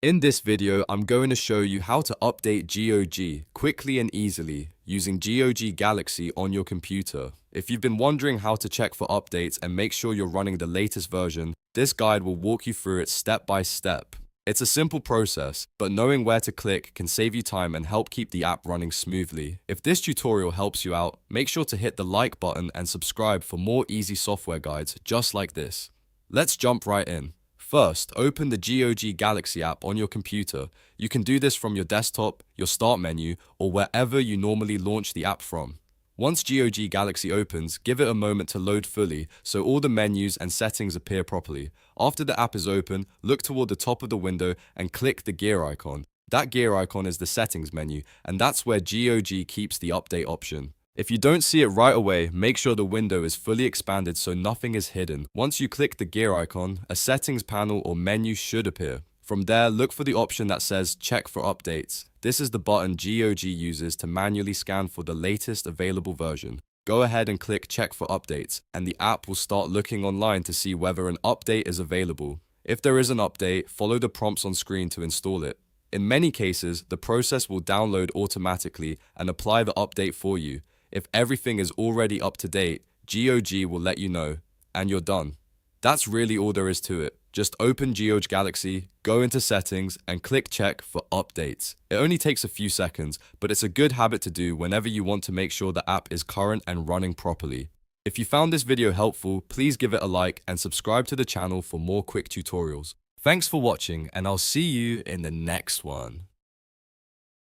In this video, I'm going to show you how to update GOG quickly and easily using GOG Galaxy on your computer. If you've been wondering how to check for updates and make sure you're running the latest version, this guide will walk you through it step by step. It's a simple process, but knowing where to click can save you time and help keep the app running smoothly. If this tutorial helps you out, make sure to hit the like button and subscribe for more easy software guides just like this. Let's jump right in. First, open the GOG Galaxy app on your computer. You can do this from your desktop, your start menu, or wherever you normally launch the app from. Once GOG Galaxy opens, give it a moment to load fully so all the menus and settings appear properly. After the app is open, look toward the top of the window and click the gear icon. That gear icon is the settings menu, and that's where GOG keeps the update option. If you don't see it right away, make sure the window is fully expanded so nothing is hidden. Once you click the gear icon, a settings panel or menu should appear. From there, look for the option that says Check for Updates. This is the button GOG uses to manually scan for the latest available version. Go ahead and click Check for Updates, and the app will start looking online to see whether an update is available. If there is an update, follow the prompts on screen to install it. In many cases, the process will download automatically and apply the update for you. If everything is already up to date, GOG will let you know, and you're done. That's really all there is to it. Just open GOG Galaxy, go into settings, and click check for updates. It only takes a few seconds, but it's a good habit to do whenever you want to make sure the app is current and running properly. If you found this video helpful, please give it a like and subscribe to the channel for more quick tutorials. Thanks for watching, and I'll see you in the next one.